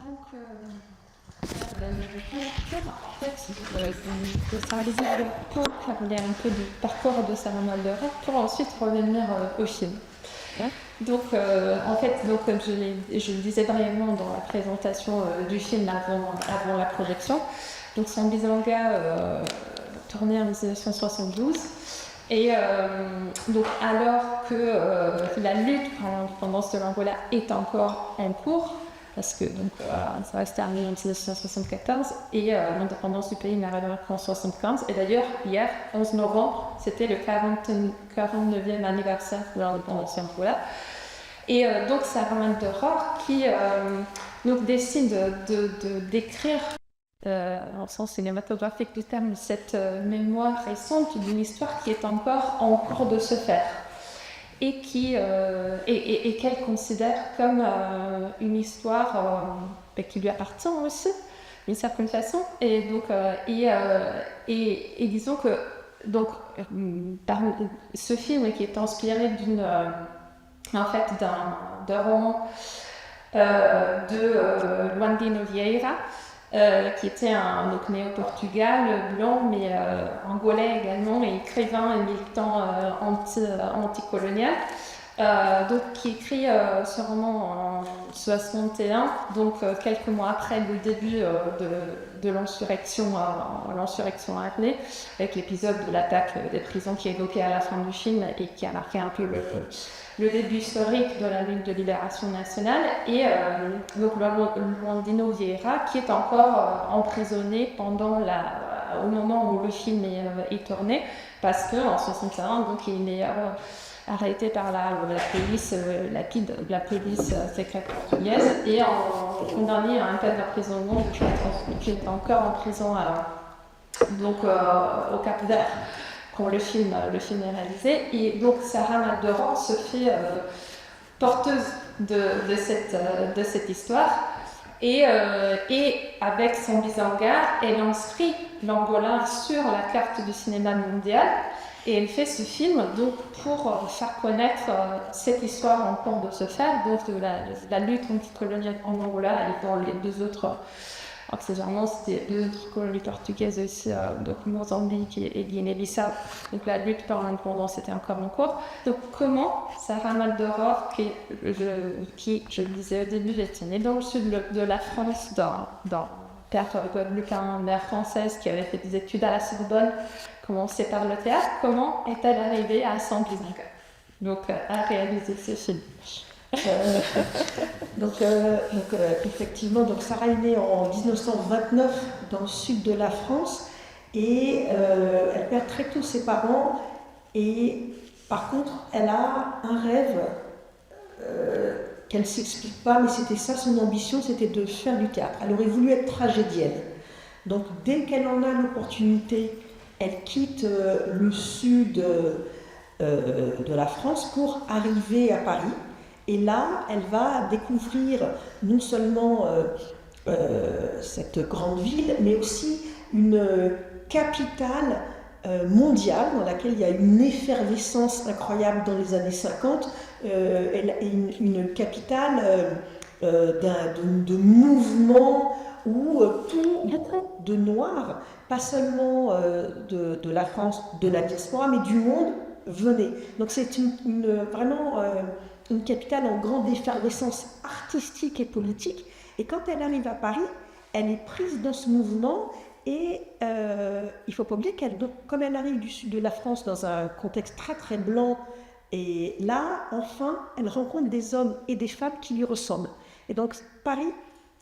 En fait, de Sarah Elizabeth pour parler un peu du parcours de Sarah Maldoror pour ensuite revenir au film. Donc, en fait, comme je le disais brièvement dans la présentation du film avant la projection, donc c'est un bisanga tourné en 1972. Et donc, alors que la lutte pour l'indépendance de l'Angola est encore en cours, parce que ça reste terminé en 1974 et l'indépendance du pays n'arrive qu'en 1975. Et d'ailleurs, hier, 11 novembre, c'était le 49e anniversaire de l'indépendance d'Angola. Et donc, Sarah Maldoror qui donc décide d'écrire, en sens cinématographique du terme, cette mémoire récente d'une histoire qui est encore en cours de se faire. Et qu'elle considère comme une histoire qui lui appartient aussi, d'une certaine façon. Et donc, disons que donc, ce film qui est inspiré d'un roman de Landino Vieira, qui était né au Portugal, blanc, mais angolais également, et écrivain et militant anticolonial. Donc, qui écrit ce roman en 61, donc quelques mois après le début de l'insurrection armée, avec l'épisode de l'attaque des prisons qui est évoqué à la fin du film et qui a marqué un peu le début historique de la lutte de libération nationale. Et donc Landino Vieira, qui est encore emprisonné au moment où le film est tourné, parce qu'en 61, donc il est arrêté par la police secrète portugaise et condamné à un cas d'emprisonnement de 4 ans. Donc il est encore en prison au Cap-Vert quand le film est réalisé. Et donc Sarah Maldoror se fait porteuse de cette histoire. Et avec son bisanga, elle inscrit l'Angola sur la carte du cinéma mondial. Et elle fait ce film donc pour faire connaître cette histoire en cours de se faire, donc de la lutte anticoloniale en Angola et dans les deux autres, accessoirement c'était deux autres colonies portugaises aussi, donc Mozambique et Guinée-Bissau. Donc la lutte pour l'indépendance était encore en cours. Donc comment Sarah Maldoror, qui je le disais au début, était née dans le sud de la France, dans père guadeloupéen, mère française qui avait fait des études à la Sorbonne, commencé par le théâtre, comment est-elle arrivée à assembler à réaliser ce film? Effectivement, Sarah est née en 1929 dans le sud de la France et elle perd très tôt ses parents et par contre elle a un rêve qu'elle ne s'explique pas, mais c'était ça son ambition, c'était de faire du théâtre. Elle aurait voulu être tragédienne. Donc dès qu'elle en a l'opportunité, elle quitte le sud de la France pour arriver à Paris. Et là, elle va découvrir non seulement cette grande ville, mais aussi une capitale mondiale dans laquelle il y a une effervescence incroyable dans les années 50. Une capitale de mouvements où tout de noir, pas seulement de la France, de la diaspora, mais du monde venait. Donc c'est vraiment une capitale en grande effervescence artistique et politique. Et quand elle arrive à Paris, elle est prise dans ce mouvement et il ne faut pas oublier comme elle arrive du sud de la France dans un contexte très très blanc, et là, enfin, elle rencontre des hommes et des femmes qui lui ressemblent. Et donc Paris,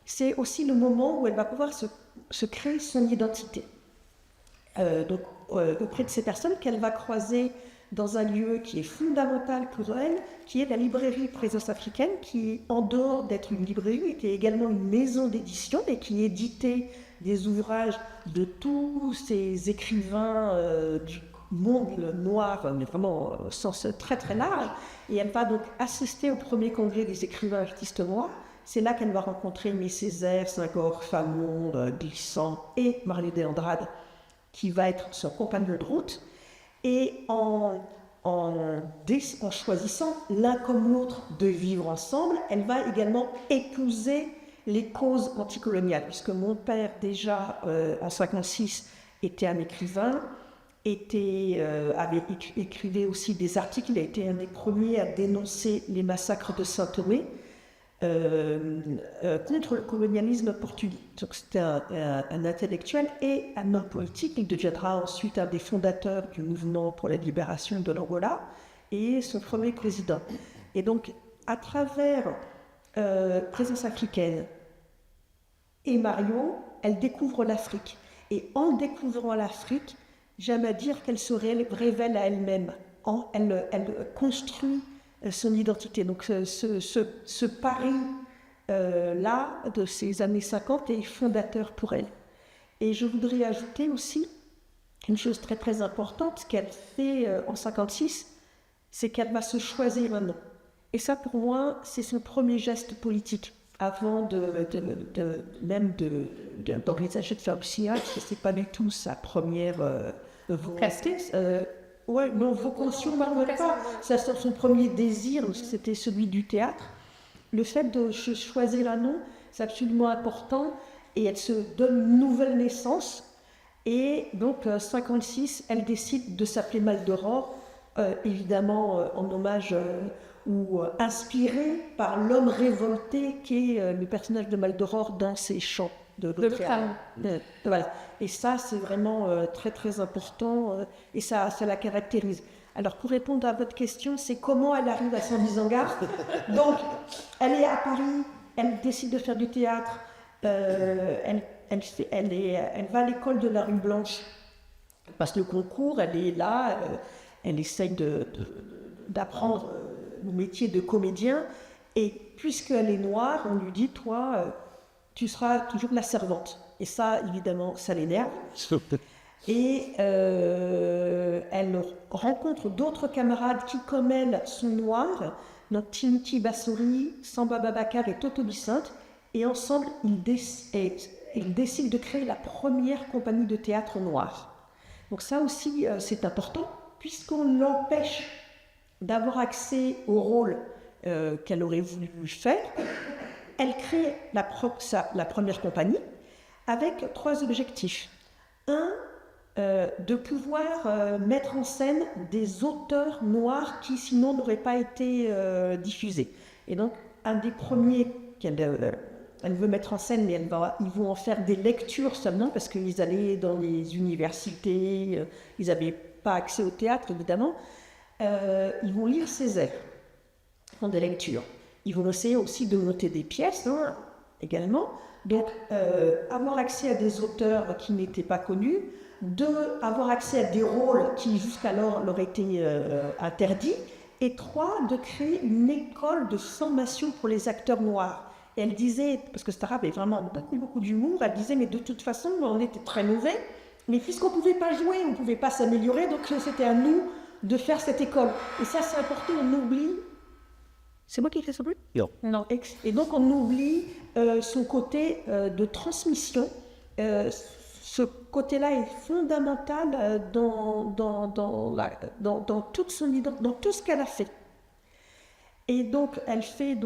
c'est aussi le moment où elle va pouvoir se créer son identité. Auprès de ces personnes qu'elle va croiser dans un lieu qui est fondamental pour elle, qui est la librairie Présence africaine, qui, en dehors d'être une librairie, était également une maison d'édition et qui éditait des ouvrages de tous ces écrivains du monde noir, mais vraiment au sens très très large. Et elle va donc assister au premier congrès des écrivains artistes noirs. C'est là qu'elle va rencontrer Aimé Césaire, Senghor, Fanon, Glissant et Marley Andrade, qui va être son compagnon de route. Et en choisissant l'un comme l'autre de vivre ensemble, elle va également épouser les causes anticoloniales, puisque mon père, déjà en 56, était un écrivain, écrivait aussi des articles. Il a été un des premiers à dénoncer les massacres de Saint-Thomé contre le colonialisme portugais. Donc c'était un intellectuel et un homme politique. Il deviendra ensuite un des fondateurs du mouvement pour la libération de l'Angola et son premier président. Et donc, à travers Présence africaine et Mario, elle découvre l'Afrique. Et en découvrant l'Afrique, j'aime à dire qu'elle se révèle à elle-même. Elle construit son identité. Donc ce pari-là de ces années 50 est fondateur pour elle. Et je voudrais ajouter aussi une chose très très importante qu'elle fait en 56, c'est qu'elle va se choisir un nom. Et ça, pour moi, c'est son premier geste politique, avant d'envisager de faire le SIA, parce que c'est pas du tout sa première vocation. Ouais, non, vocation, pas. Ça, c'est son premier désir, c'était celui du théâtre. Le fait de choisir un nom, c'est absolument important, et elle se donne une nouvelle naissance. Et donc, 56, elle décide de s'appeler Maldoror, évidemment en hommage ou inspiré par l'homme révolté qui est le personnage de Maldoror dans ses chants de l'opéra. Voilà. Et ça, c'est vraiment très très important et ça la caractérise. Alors, pour répondre à votre question, c'est comment elle arrive à Saint-Isengard. Donc, elle est à Paris, elle décide de faire du théâtre, elle va à l'école de la rue Blanche, elle passe le concours, elle est là, elle essaye d'apprendre le métier de comédien, et puisqu'elle est noire, on lui dit, toi, tu seras toujours la servante. Et ça, évidemment, ça l'énerve. Et elle rencontre d'autres camarades qui, comme elle, sont noirs, donc Tinti Bassori, Samba Babacar et Toto Vicente, et ensemble, ils décident de créer la première compagnie de théâtre noire. Donc ça aussi, c'est important, puisqu'on l'empêche d'avoir accès au rôle qu'elle aurait voulu faire. Elle crée la première compagnie avec 3 objectifs. Un, de pouvoir mettre en scène des auteurs noirs qui sinon n'auraient pas été diffusés. Et donc, un des premiers elle veut mettre en scène, mais ils vont en faire des lectures seulement, parce qu'ils allaient dans les universités, ils n'avaient pas accès au théâtre, évidemment. Ils vont lire Césaire, ils font des lectures. Ils vont essayer aussi de noter des pièces, également. Donc, avoir accès à des auteurs qui n'étaient pas connus, 2, avoir accès à des rôles qui jusqu'alors leur étaient interdits, et 3, de créer une école de formation pour les acteurs noirs. Et elle disait, parce que Stara avait vraiment beaucoup d'humour, elle disait, mais de toute façon, on était très mauvais, mais puisqu'on ne pouvait pas jouer, on ne pouvait pas s'améliorer, donc c'était à nous de faire cette école. Et ça, c'est important, on oublie. C'est moi qui ai fait ça plus ? Non. Et donc, on oublie son côté de transmission. Ce côté-là est fondamental dans toute son identité, dans tout ce qu'elle a fait. Et donc, elle fait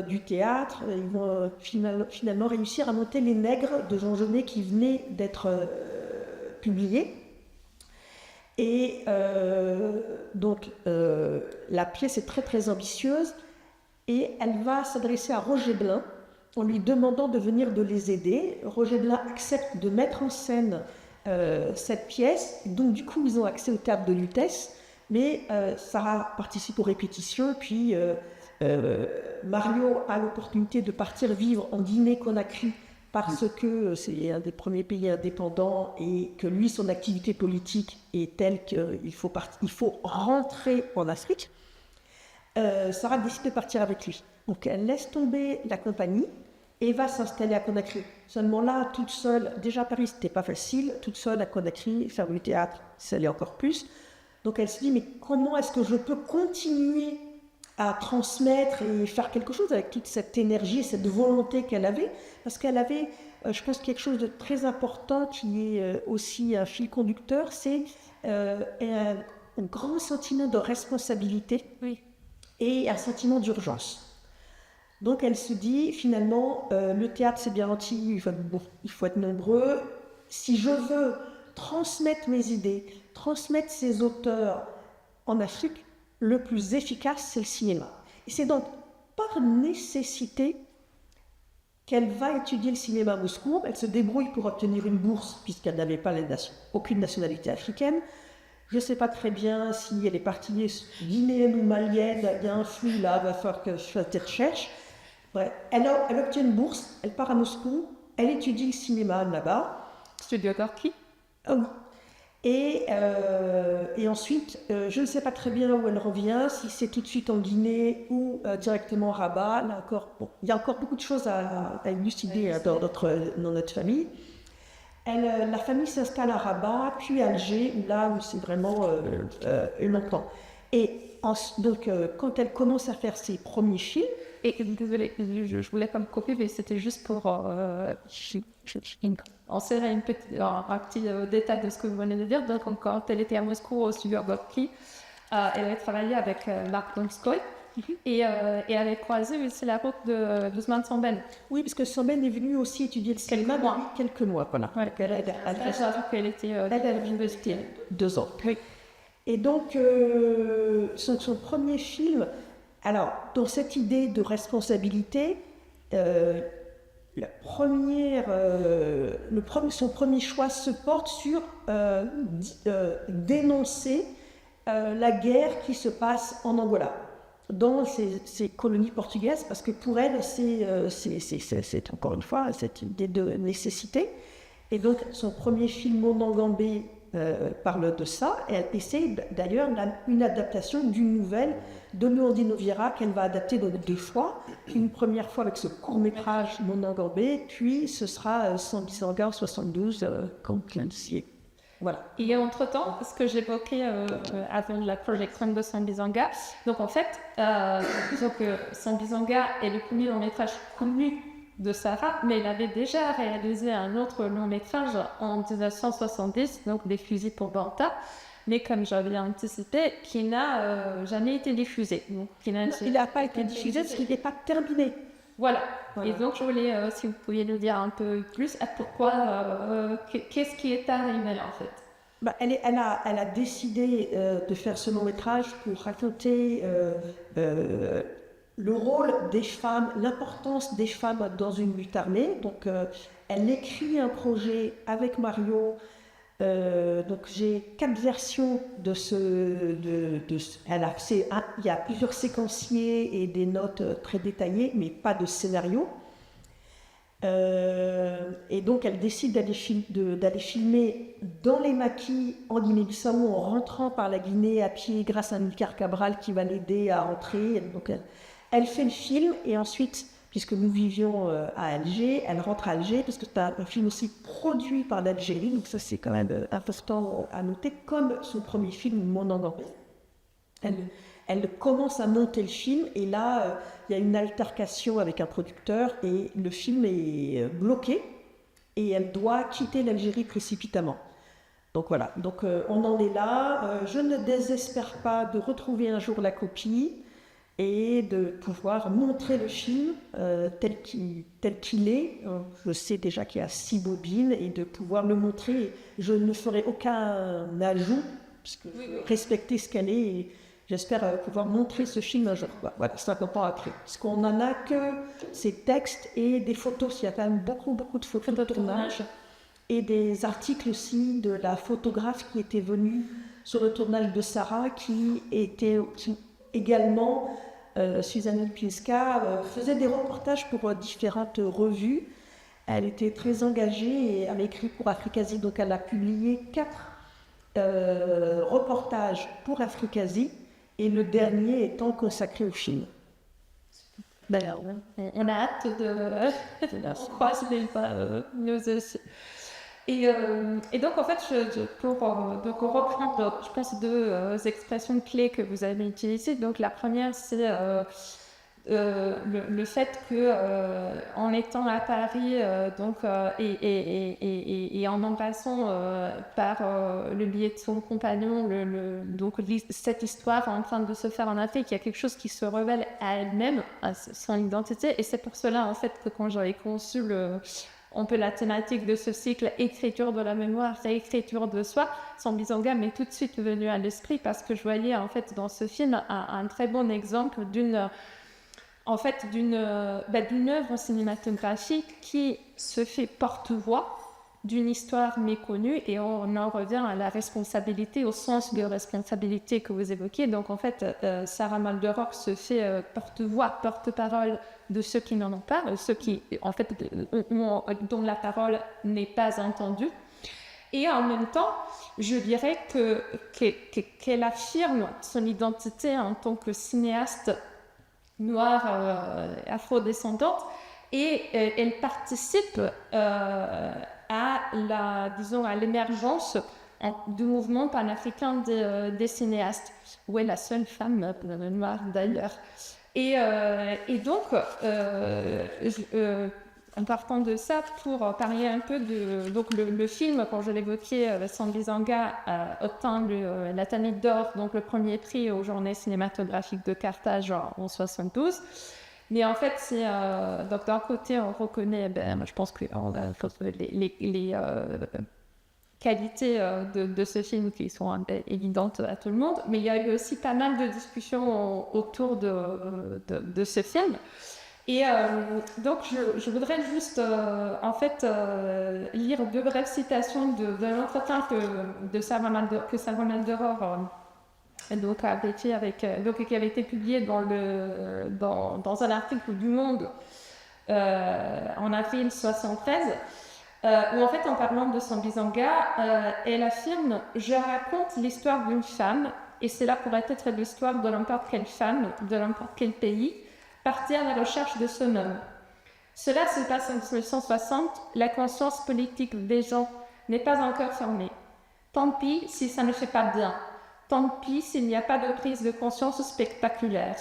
du théâtre. Ils vont finalement réussir à monter Les Nègres de Jean Genet qui venait d'être publié. Et la pièce est très très ambitieuse. Et elle va s'adresser à Roger Blin en lui demandant de venir de les aider. Roger Blin accepte de mettre en scène cette pièce. Donc du coup, ils ont accès au théâtre de Lutèce. Mais Sarah participe aux répétitions. Puis Mario a l'opportunité de partir vivre en Guinée-Conakry parce que c'est un des premiers pays indépendants et que lui, son activité politique est telle qu'il faut rentrer en Afrique. Sarah décide de partir avec lui. Donc elle laisse tomber la compagnie et va s'installer à Conakry. Seulement là, toute seule, déjà Paris c'était pas facile, toute seule à Conakry, faire du théâtre, ça l'est encore plus. Donc elle se dit, mais comment est-ce que je peux continuer à transmettre et faire quelque chose avec toute cette énergie, cette volonté qu'elle avait, parce qu'elle avait, je pense, quelque chose de très important qui est aussi un fil conducteur, c'est un grand sentiment de responsabilité. Oui. Et un sentiment d'urgence. Donc elle se dit, finalement, le théâtre c'est bien gentil, il faut être nombreux. Si je veux transmettre mes idées, transmettre ces auteurs en Afrique, le plus efficace c'est le cinéma. Et c'est donc par nécessité qu'elle va étudier le cinéma à Moscou. Elle se débrouille pour obtenir une bourse puisqu'elle n'avait pas aucune nationalité africaine. Je ne sais pas très bien si elle est partie guinéenne ou malienne, il y a un flou là, il va falloir que je fasse des recherches. Ouais. Elle obtient une bourse, elle part à Moscou, elle étudie le cinéma là-bas. Studio Gorky. Oh oui. Et ensuite, je ne sais pas très bien où elle revient, si c'est tout de suite en Guinée ou directement à Rabat. Là encore, bon, il y a encore beaucoup de choses à élucider dans notre famille. La famille s'installe à Rabat, puis à Alger, où c'est vraiment longtemps. Et donc, quand elle commence à faire ses premiers films... Et désolée, je voulais pas me couper, mais c'était juste pour insérer un petit détail de ce que vous venez de dire. Donc, quand elle était à Moscou au studio Gorky, elle avait travaillé avec Marc Donskoy. Et elle avait croisé aussi la route d'Ousmane Sembène. Oui, parce que Sembène est venue aussi étudier le cinéma depuis quelques mois. Voilà. Ouais. Elle était à l'université. 2 ans. Oui. Et donc, son premier film, alors, dans cette idée de responsabilité, son premier choix se porte sur dénoncer la guerre qui se passe en Angola, dans ces colonies portugaises, parce que pour elle, c'est encore une fois cette idée de nécessité. Et donc, son premier film, Mon Ngambé, parle de ça, et c'est d'ailleurs une adaptation d'une nouvelle de Léondine Oviera qu'elle va adapter donc 2 fois. Une première fois avec ce court-métrage Mon Ngambé, puis ce sera Sambizanga en 72, quand Clancy. Voilà. Et entre-temps, ce que j'évoquais avant la projection de Sambizanga, donc en fait, Sambizanga est le premier long-métrage connu de Sarah, mais elle avait déjà réalisé un autre long-métrage en 1970, donc Des fusils pour Banta, mais comme j'avais anticipé, qui n'a jamais été diffusé. Donc, il n'a pas été diffusé parce qu'il n'est pas terminé. Voilà. Et donc je voulais, si vous pouviez nous dire un peu plus, pourquoi, qu'est-ce qui est arrivé en fait? Elle a décidé de faire ce long-métrage pour raconter le rôle des femmes, l'importance des femmes dans une lutte armée. Donc, elle écrit un projet avec Mario. Donc, j'ai 4 versions de il y a plusieurs séquenciers et des notes très détaillées, mais pas de scénario. Et donc, elle décide d'aller filmer dans les maquis en Guinée-Bissau, en rentrant par la Guinée à pied grâce à Amilcar Cabral qui va l'aider à rentrer. Donc, elle fait le film et ensuite, puisque nous vivions à Alger, elle rentre à Alger parce que c'est un film aussi produit par l'Algérie, donc ça c'est quand même important à noter, comme son premier film, Mon Ngambé. Elle commence à monter le film et là, il y a une altercation avec un producteur et le film est bloqué et elle doit quitter l'Algérie précipitamment. Donc voilà, donc on en est là. Je ne désespère pas de retrouver un jour la copie et de pouvoir montrer le film tel qu'il est. Je sais déjà qu'il y a 6 bobines et de pouvoir le montrer. Je ne ferai aucun ajout, parce que respecter ce qu'elle est. Et j'espère pouvoir montrer ce film un jour. Voilà, 50 ans après. Parce qu'on n'en a que ces textes et des photos. Il y a quand même beaucoup de photos de tournage. Et des articles aussi de la photographe qui était venue sur le tournage de Sarah, qui également, Suzanne Lipinska, faisait des reportages pour différentes revues. Elle était très engagée et elle a écrit pour Africasie, donc elle a publié 4 reportages pour Africasie, et le dernier étant consacré au film. On a hâte de croiser les pas, nous aussi. Et donc, en fait, pour reprendre, je pense, 2 expressions clés que vous avez utilisées. Donc, la première, c'est le fait que en étant à Paris et en embrassant par le biais de son compagnon cette histoire en train de se faire en Afrique, il y a quelque chose qui se révèle à elle-même, à son identité, et c'est pour cela en fait que quand j'avais conçu la thématique de ce cycle écriture de la mémoire, réécriture de soi, Sambizanga m'est tout de suite venu à l'esprit parce que je voyais en fait dans ce film un très bon exemple d'une œuvre cinématographique qui se fait porte-voix d'une histoire méconnue, et on en revient à la responsabilité, au sens de responsabilité que vous évoquiez. Donc en fait, Sarah Maldoror se fait porte-voix, porte-parole de ceux qui n'en ont pas, ceux qui, en fait, dont la parole n'est pas entendue. Et en même temps, je dirais qu'elle affirme son identité en tant que cinéaste noire afrodescendante, et elle participe à l'émergence du mouvement panafricain des cinéastes, où est la seule femme noire d'ailleurs. Et donc, en partant de ça, pour parler un peu donc le film, quand je l'évoquais, Sambizanga obtint la Tanit d'or, donc le premier prix aux Journées cinématographiques de Carthage en 72. Mais en fait, donc d'un côté, on reconnaît, je pense que les qualités de ce film qui sont évidentes à tout le monde, mais il y a eu aussi pas mal de discussions autour de ce film. Et donc, je voudrais juste, lire deux brèves citations de l'entretien que Sarah Maldoror avait fait qui avait été publié dans un article du Monde en avril 1973, où en fait, en parlant de Sambizanga, elle affirme « Je raconte l'histoire d'une femme, et cela pourrait être l'histoire de n'importe quelle femme, de n'importe quel pays, partie à la recherche de son homme. Cela se passe en 1960, la conscience politique des gens n'est pas encore formée. Tant pis si ça ne fait pas bien. Tant pis s'il n'y a pas de prise de conscience spectaculaire.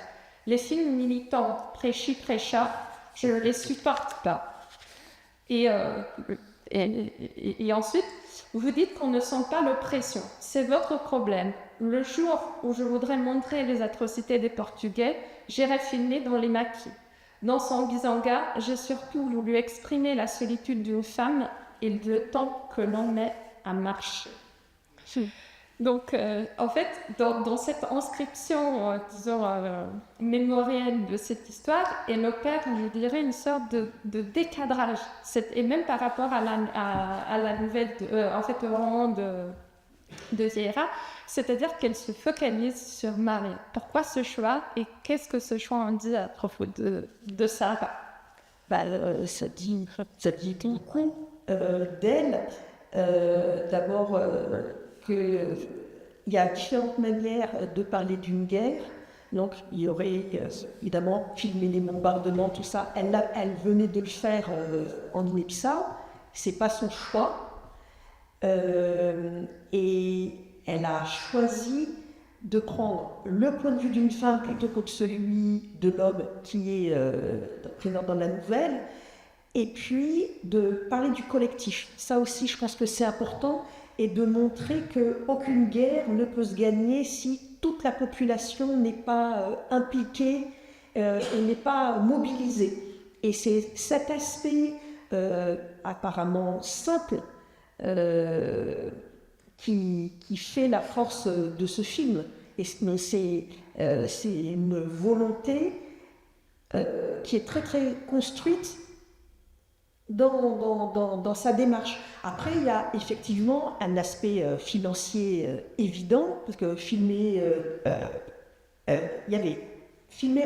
Les films militants, prêcha, je ne les supporte pas. » Et ensuite, vous dites qu'on ne sent pas l'oppression. C'est votre problème. Le jour où je voudrais montrer les atrocités des Portugais, j'irai filmer dans les maquis. Dans Sambizanga, j'ai surtout voulu exprimer la solitude d'une femme et le temps que l'on met à marcher. Donc, en fait, dans cette inscription, mémorielle de cette histoire, elle opère, je dirais, une sorte de décadrage. Et même par rapport à la nouvelle, au roman de Vieira, c'est-à-dire qu'elle se focalise sur Marie. Pourquoi ce choix, et qu'est-ce que ce choix en dit à propos de Sarah? Ça dit beaucoup d'elle. D'abord, qu'il y a différentes manières de parler d'une guerre. Donc, il y aurait évidemment filmé les bombardements, tout ça. Elle venait de le faire en Guinée-Bissau. C'est pas son choix. Et elle a choisi de prendre le point de vue d'une femme plutôt que celui de l'homme qui est présent dans la nouvelle, et puis de parler du collectif. Ça aussi, je pense que c'est important, et de montrer qu'aucune guerre ne peut se gagner si toute la population n'est pas impliquée et n'est pas mobilisée. Et c'est cet aspect apparemment simple qui fait la force de ce film. Mais c'est une volonté qui est très très construite dans sa démarche. Après, il y a effectivement un aspect financier évident, parce que filmer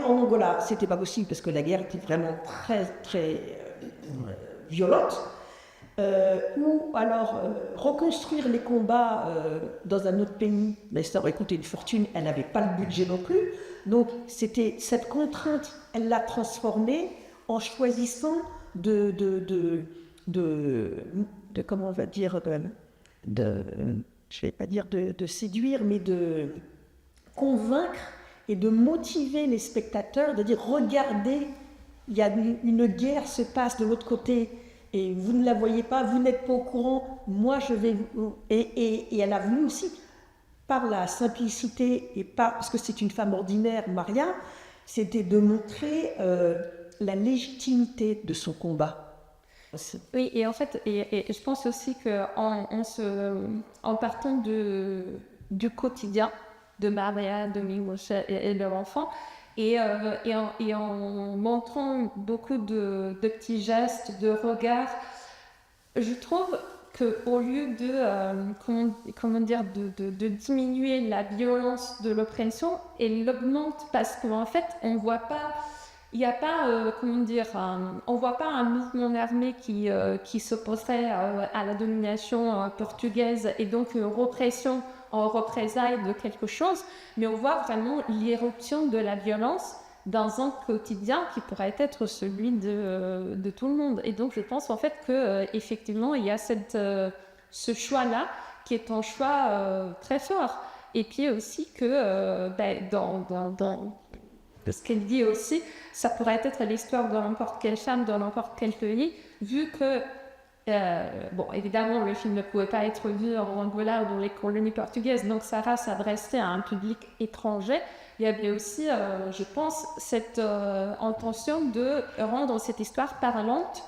en Angola, c'était pas possible parce que la guerre était vraiment très très violente. Ou alors reconstruire les combats dans un autre pays, mais ça aurait coûté une fortune, elle n'avait pas le budget non plus. Donc c'était cette contrainte, elle l'a transformée en choisissant de comment on va dire, je vais pas dire de séduire, mais de convaincre et de motiver les spectateurs, de dire regardez, il y a une guerre se passe de l'autre côté et vous ne la voyez pas, vous n'êtes pas au courant, moi je vais vous... Et elle a voulu aussi, par la simplicité et parce que c'est une femme ordinaire, Maria, c'était de montrer la légitimité de son combat. Oui, et en fait, et je pense aussi en partant du quotidien de Maria, de Miloš et de leur enfant, et en montrant beaucoup de petits gestes, de regards, je trouve qu'au lieu comment dire, de diminuer la violence de l'oppression, elle l'augmente parce qu'en fait, on voit pas. Il n'y a pas, on voit pas un mouvement armé qui s'opposerait à la domination portugaise et donc répression en représailles de quelque chose, mais on voit vraiment l'éruption de la violence dans un quotidien qui pourrait être celui de tout le monde. Et donc je pense en fait que effectivement il y a ce choix-là qui est un choix très fort. Et puis aussi que dans ce qu'elle dit aussi, ça pourrait être l'histoire de n'importe quelle femme dans n'importe quel pays, vu que, bon, évidemment, le film ne pouvait pas être vu en Angola ou dans les colonies portugaises, donc Sarah s'adressait à un public étranger. Il y avait aussi, je pense, cette intention de rendre cette histoire parlante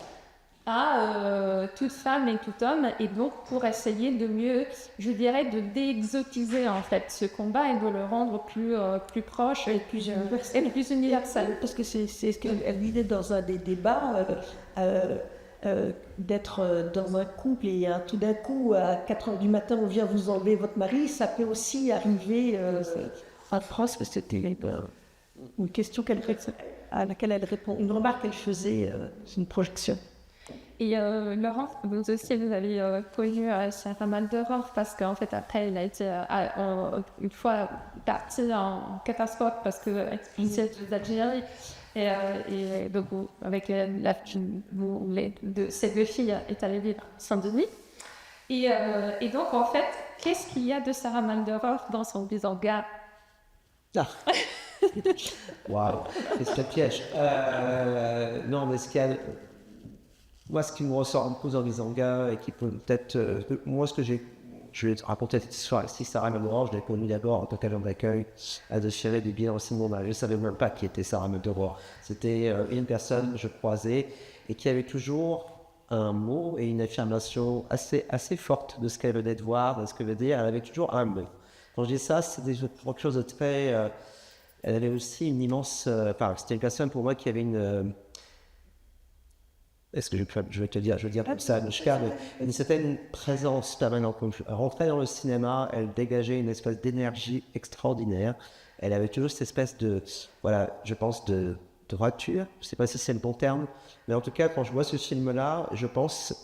à toute femme et tout homme, et donc pour essayer de mieux, je dirais, de déexotiser en fait ce combat et de le rendre plus proche et plus universel. Parce que c'est ce qu'elle disait dans un des débats, d'être dans un couple et tout d'un coup, à 4 heures du matin, on vient vous enlever votre mari, ça peut aussi arriver en France, parce que c'était une question à laquelle elle répond, une remarque qu'elle faisait, c'est une projection. Et Laurent, vous aussi, vous avez connu Sarah Maldoror parce qu'en fait, après, elle a été une fois partie en catastrophe parce qu'elle était d'Algérie. Et donc, avec ces deux filles est allée vivre à Saint-Denis. Et donc, en fait, qu'est-ce qu'il y a de Sarah Maldoror dans son bizanga? Ah. Waouh, c'est un piège. Non, mais moi, ce qui me ressort un peu dans les Angas et qui peut peut-être... moi, je vais te raconter cette histoire ici. Sarah Maldoror, je l'ai connue d'abord en tant qu'agent d'accueil à déchirer des biens aussi mon âge. Je ne savais même pas qui était Sarah Maldoror. C'était une personne que je croisais et qui avait toujours un mot et une affirmation assez forte de ce qu'elle venait de voir, de ce qu'elle veut dire. Elle avait toujours un mot. Quand je dis ça, c'était quelque chose de très... elle avait aussi une immense... c'était une personne pour moi qui avait une... est-ce que je vais te dire, je veux dire comme ça, une certaine présence permanente. Quand elle rentrait dans le cinéma, elle dégageait une espèce d'énergie extraordinaire. Elle avait toujours cette espèce de, voilà, je pense, de droiture. Je ne sais pas si c'est le bon terme, mais en tout cas, quand je vois ce film-là, je pense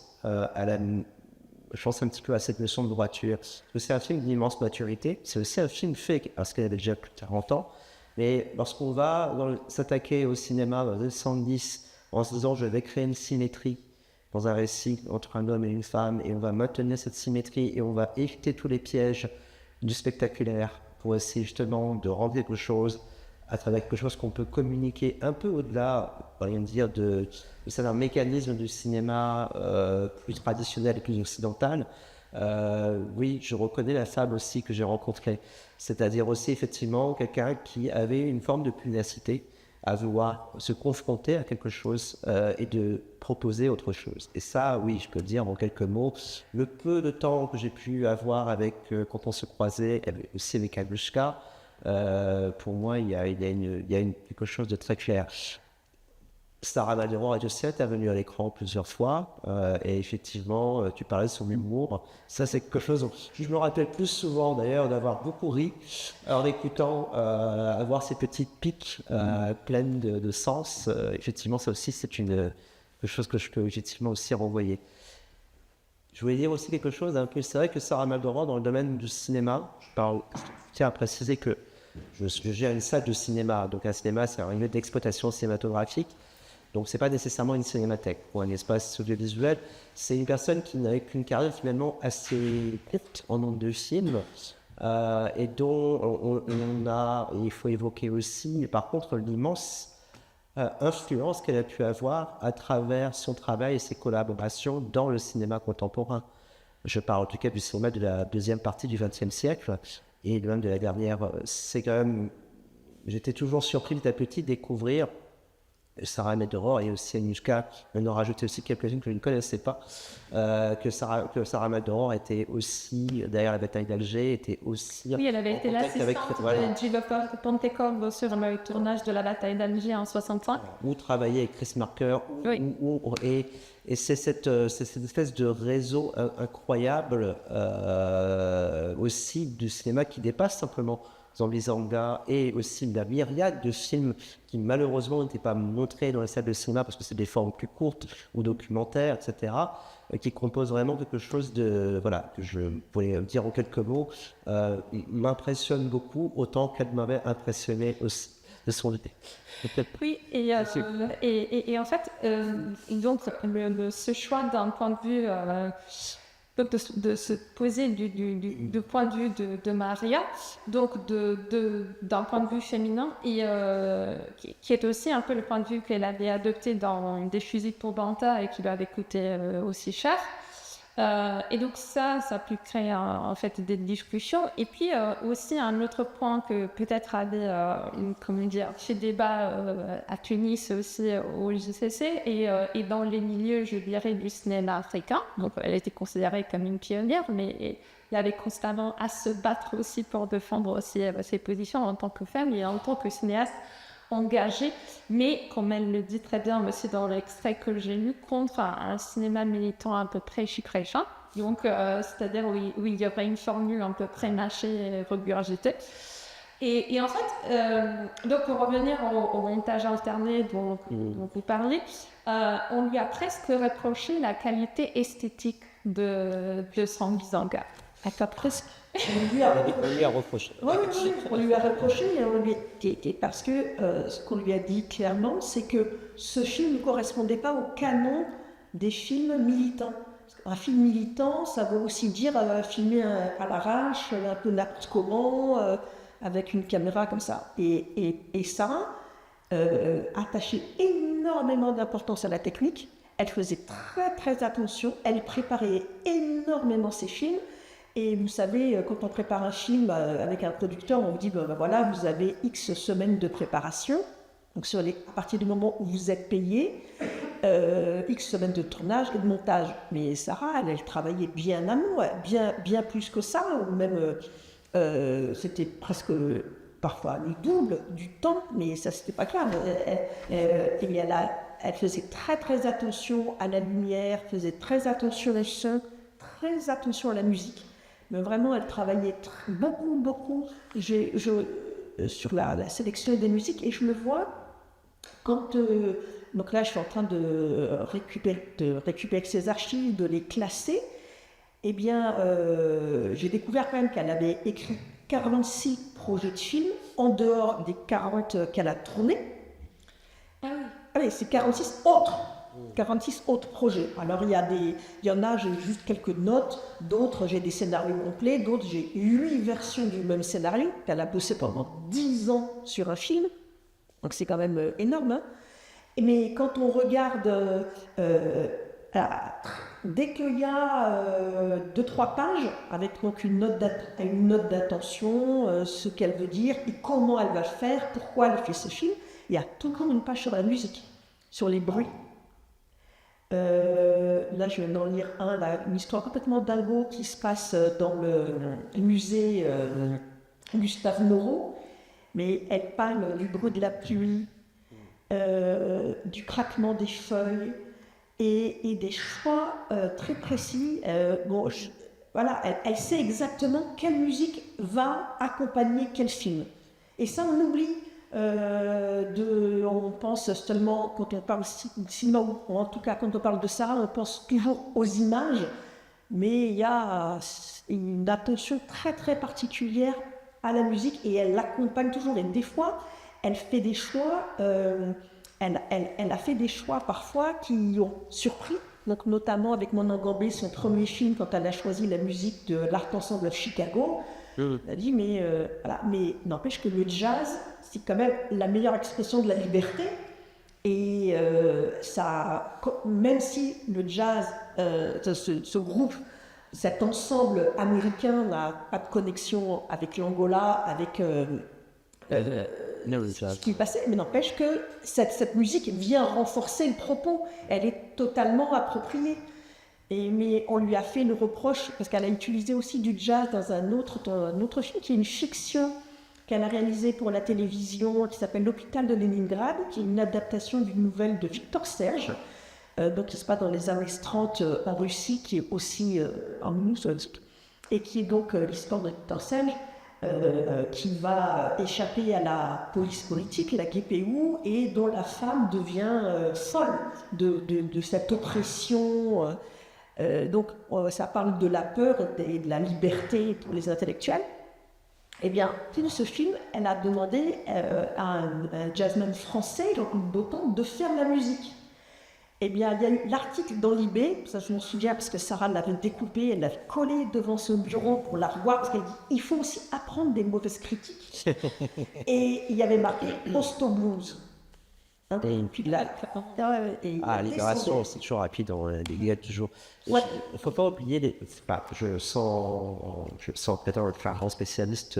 je pense un petit peu à cette notion de droiture. C'est un film d'immense maturité. C'est aussi un film fait parce qu'elle avait déjà plus de 40 ans. Mais lorsqu'on va s'attaquer au cinéma dans les 70, en se disant je vais créer une symétrie dans un récit entre un homme et une femme, et on va maintenir cette symétrie et on va éviter tous les pièges du spectaculaire pour essayer justement de rendre quelque chose à travers quelque chose qu'on peut communiquer un peu au-delà, rien dire, de certains mécanismes du cinéma plus traditionnel et plus occidental. Oui, je reconnais la femme aussi que j'ai rencontrée, c'est-à-dire aussi effectivement quelqu'un qui avait une forme de pugnacité à vouloir se confronter à quelque chose et de proposer autre chose. Et ça, oui, je peux le dire en quelques mots. Le peu de temps que j'ai pu avoir quand on se croisait, aussi avec Agnieszka, pour moi, il y a quelque chose de très clair. Sarah Maldoror est aussi intervenue à l'écran plusieurs fois, et effectivement, tu parlais de son humour. Ça, c'est quelque chose dont je me rappelle plus souvent d'ailleurs d'avoir beaucoup ri en écoutant, avoir ces petites piques pleines de sens. Effectivement, ça aussi, c'est quelque chose que je peux effectivement aussi renvoyer. Je voulais dire aussi quelque chose un peu. C'est vrai que Sarah Maldoror, dans le domaine du cinéma, je tiens à préciser que je gère une salle de cinéma. Donc, un cinéma, c'est un lieu d'exploitation cinématographique. Donc, ce n'est pas nécessairement une cinémathèque ou un espace audiovisuel. C'est une personne qui n'avait qu'une carrière finalement assez courte en nombre de films. et dont on a, et il faut évoquer aussi, par contre, l'immense influence qu'elle a pu avoir à travers son travail et ses collaborations dans le cinéma contemporain. Je parle en tout cas du cinéma de la deuxième partie du XXe siècle et même de la dernière. C'est quand même... J'étais toujours surpris petit à petit de découvrir Sarah Medoror et aussi Anouchka, on en rajouté aussi quelques-unes que je ne connaissais pas, que Sarah Medoror était aussi, derrière la bataille d'Alger, était aussi... Oui, elle avait été l'assistante voilà. de Gilles Pontecorvo sur le tournage de la bataille d'Alger en 65. Ou travailler avec Chris Marker, Oui. et c'est cette espèce de réseau incroyable aussi du cinéma qui dépasse simplement Zambizanga et aussi la myriade de films qui malheureusement n'étaient pas montrés dans les salles de cinéma parce que c'est des formes plus courtes ou documentaires, etc., qui composent vraiment quelque chose de, voilà, que je pourrais dire en quelques mots, m'impressionne beaucoup autant qu'elle m'avait impressionné aussi de son idée. Oui, et en fait, donc, ce choix d'un point de vue, donc de se poser du point de vue de Maria, donc d'un point de vue féminin, et qui est aussi un peu le point de vue qu'elle avait adopté dans Des fusils pour Banta et qui lui avait coûté aussi cher. Et donc ça a pu créer en fait des discussions. Et puis aussi un autre point que peut-être avait fait débat à Tunis aussi au JCC et dans les milieux, je dirais, du cinéma africain. Donc elle était considérée comme une pionnière, mais il y avait constamment à se battre aussi pour défendre aussi ses positions en tant que femme et en tant que cinéaste engagée, mais comme elle le dit très bien aussi dans l'extrait que j'ai lu, contre un cinéma militant à peu près chypréchen, donc c'est-à-dire où il y aurait une formule un peu pré-mâchée et regurgitée. Et en fait, donc pour revenir au montage alterné dont vous parlez, on lui a presque reproché la qualité esthétique de Zambizanga. Presque. On lui a reproché. Oui, on lui a reproché, parce que ce qu'on lui a dit clairement, c'est que ce film ne correspondait pas au canon des films militants. Un film militant, ça veut aussi dire filmer à l'arrache, un peu n'importe comment, avec une caméra comme ça. Et Sarah attachait énormément d'importance à la technique. Elle faisait très très attention, elle préparait énormément ses films. Et vous savez, quand on prépare un film avec un producteur, on vous dit, ben voilà, vous avez X semaines de préparation. Donc à partir du moment où vous êtes payé, X semaines de tournage et de montage. Mais Sarah, elle travaillait bien amont, bien plus que ça, ou même c'était presque parfois le double du temps, mais ça c'était pas grave. Elle faisait très très attention à la lumière, faisait très attention au son, très attention à la musique. Mais vraiment, elle travaillait beaucoup sur la sélection des musiques. Et je le vois quand... donc là, je suis en train de récupérer ses archives, de les classer. Eh bien, j'ai découvert quand même qu'elle avait écrit 46 projets de films, en dehors des 40 qu'elle a tournés. Ah oui. Allez, c'est 46 autres projets. Alors il y en a, j'ai juste quelques notes, d'autres j'ai des scénarios complets, d'autres j'ai 8 versions du même scénario, qu'elle a bossé pendant 10 ans sur un film, donc c'est quand même énorme. Hein. Mais quand on regarde, dès qu'il y a 2-3 pages, avec donc une note d'attention, ce qu'elle veut dire, et comment elle va le faire, pourquoi elle fait ce film, il y a toujours une page sur la musique, sur les bruits. Là, je vais en lire une histoire complètement dingo qui se passe dans le musée Gustave Moreau, mais elle parle du bruit de la pluie, du craquement des feuilles et des choix très précis. Voilà, elle sait exactement quelle musique va accompagner quel film. Et ça, on oublie. On pense seulement, quand on parle de cinéma, ou en tout cas quand on parle de ça, on pense toujours aux images, mais il y a une attention très très particulière à la musique et elle l'accompagne toujours. Et des fois, elle fait des choix, elle a fait des choix parfois qui ont surpris donc notamment avec Manon Gambé, son premier film, quand elle a choisi la musique de l'Art Ensemble de Chicago. Elle a dit, voilà, mais n'empêche que le jazz, c'est quand même la meilleure expression de la liberté. Et ça, même si le jazz, ce groupe, cet ensemble américain n'a pas de connexion avec l'Angola, avec ce qui passait, mais n'empêche que cette musique vient renforcer le propos. Elle est totalement appropriée. Mais on lui a fait le reproche, parce qu'elle a utilisé aussi du jazz dans un autre film, qui est une fiction qu'elle a réalisée pour la télévision, qui s'appelle L'Hôpital de Leningrad, qui est une adaptation d'une nouvelle de Victor Serge, donc qui se passe dans les années 30 en Russie, qui est aussi en Minsk, et qui est donc l'histoire de Victor Serge, qui va échapper à la police politique, la GPU, et dont la femme devient folle de cette oppression. Donc ça parle de la peur et de la liberté pour les intellectuels. Eh bien, pour ce film, elle a demandé à un jazzman français, Jean-Claude Boton, de faire la musique. Eh bien, il y a eu l'article dans Libé, ça je m'en souviens parce que Sarah l'avait découpé, elle l'avait collé devant son bureau pour la revoir, parce qu'elle dit il faut aussi apprendre des mauvaises critiques. Et il y avait marqué Posto Blues. Hein, et puis là, Libération, c'est toujours rapide, il y a toujours. Ouais. Il ne faut pas oublier, je sens peut-être un grand spécialiste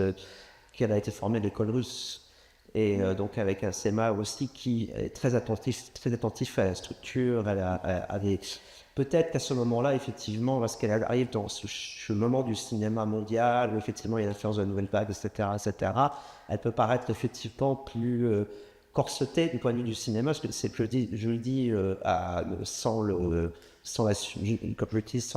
qui a été formé à l'école russe. Et donc avec un CMA aussi qui est très attentif à la structure, peut-être qu'à ce moment-là, effectivement, parce qu'elle arrive dans ce moment du cinéma mondial, où effectivement il y a l'influence de la nouvelle vague, etc., elle peut paraître effectivement plus corsetée du point de vue du cinéma, parce que je le dis sans